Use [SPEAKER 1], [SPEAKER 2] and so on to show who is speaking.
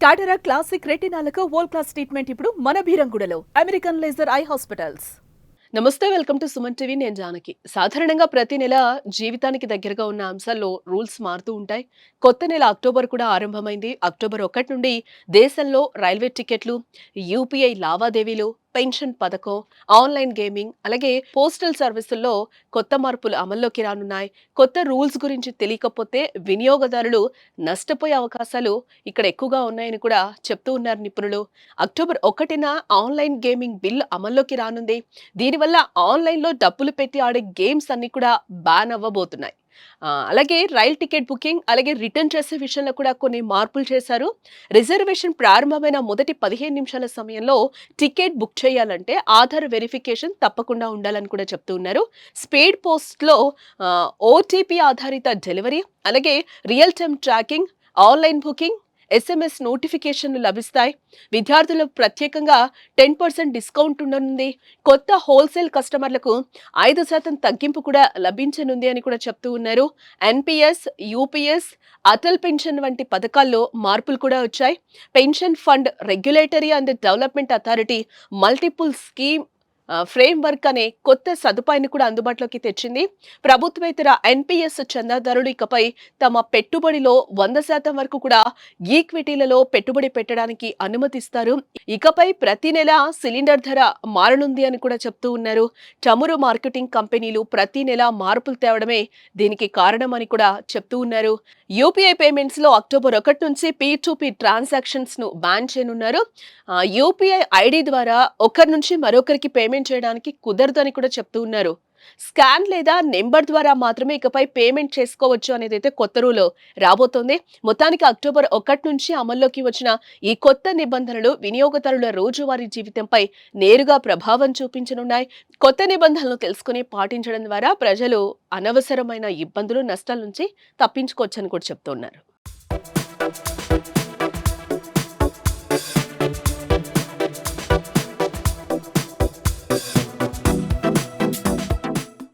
[SPEAKER 1] కాటరా classic రెటినాలకు world class treatment ఇప్పుడు మన భీరంగూడలో American laser eye hospitals.
[SPEAKER 2] నమస్తే, వెల్కమ్ టు సుమన్ టీవీ. నేను జానకి. సాధారణంగా ప్రతి నెల జీవితానికి దగ్గరగా ఉన్న అంశాల్లో రూల్స్ మారుతూ ఉంటాయి. కొత్త నెల అక్టోబర్ కూడా ఆరంభమైంది. అక్టోబర్ 1 నుండి దేశంలో రైల్వే టికెట్లు, యూపీఐ లావాదేవీలు, పెన్షన్ పథకం, ఆన్లైన్ గేమింగ్, అలాగే పోస్టల్ సర్వీసుల్లో కొత్త మార్పులు అమల్లోకి రానున్నాయి. కొత్త రూల్స్ గురించి తెలియకపోతే వినియోగదారులు నష్టపోయే అవకాశాలు ఇక్కడ ఎక్కువగా ఉన్నాయని కూడా చెప్తూ ఉన్నారు నిపుణులు. అక్టోబర్ 1న ఆన్లైన్ గేమింగ్ బిల్ అమల్లోకి రానుంది. దీనివల్ల ఆన్లైన్లో డబ్బులు పెట్టి ఆడే గేమ్స్ అన్ని కూడా బ్యాన్ అవ్వబోతున్నాయి. అలాగే రైల్ టికెట్ బుకింగ్, అలాగే రిటర్న్ చేసే విషయంలో కూడా కొన్ని మార్పులు చేశారు. రిజర్వేషన్ ప్రారంభమైన మొదటి 15 నిమిషాల సమయంలో టికెట్ బుక్ చేయాలంటే ఆధార్ వెరిఫికేషన్ తప్పకుండా ఉండాలని కూడా చెప్తూ ఉన్నారు. స్పీడ్ పోస్ట్లో ఓటీపీ ఆధారిత డెలివరీ, అలాగే real time tracking, online booking, SMS నోటిఫికేషన్లు లభిస్తాయి. విద్యార్థులకు ప్రత్యేకంగా 10% డిస్కౌంట్ ఉండనుంది. కొత్త హోల్సేల్ కస్టమర్లకు 5% తగ్గింపు కూడా లభించనుంది అని కూడా చెప్తూ ఉన్నారు. ఎన్పిఎస్, యూపీఎస్, అటల్ పెన్షన్ వంటి పథకాల్లో మార్పులు కూడా వచ్చాయి. Pension fund regulatory and development authority multiple scheme frame work అనే కొత్త సదుపాయాన్ని కూడా అందుబాటులోకి తెచ్చింది. ప్రభుత్వేతర ఎన్పిఎస్ చందాదారులు ఇకపై తమ పెట్టుబడిలో 100% వరకు కూడా ఈక్విటీలలో పెట్టుబడి పెట్టడానికి అనుమతిస్తారు. ఇకపై ప్రతి నెల సిలిండర్ ధర మారనుంది అని కూడా చెప్తూ ఉన్నారు. చమురు మార్కెటింగ్ కంపెనీలు ప్రతి నెల మార్పులు తేవడమే దీనికి కారణం అని కూడా చెప్తూ ఉన్నారు. యూపీఐ పేమెంట్స్ లో అక్టోబర్ 1 నుంచి P2P ట్రాన్సాక్షన్స్ ను బ్యాన్ చేయనున్నారు. యూపీఐ ఐడి ద్వారా ఒకరి నుంచి మరొకరికి పేమెంట్ చేయడానికి కుదరదు అని కూడా చెప్తూ ఉన్నారు. స్కాన్ లేదా నెంబర్ ద్వారా మాత్రమే ఇకపై పేమెంట్ చేసుకోవచ్చు అనేది అయితే కొత్త రూల్ రాబోతోంది. మొత్తానికి అక్టోబర్ 1 నుంచి అమల్లోకి వచ్చిన ఈ కొత్త నిబంధనలు వినియోగదారుల రోజువారీ జీవితంపై నేరుగా ప్రభావం చూపించనున్నాయి. కొత్త నిబంధనలు తెలుసుకుని పాటించడం ద్వారా ప్రజలు అనవసరమైన ఇబ్బందులు, నష్టాల నుంచి తప్పించుకోవచ్చని కూడా చెప్తున్నారు.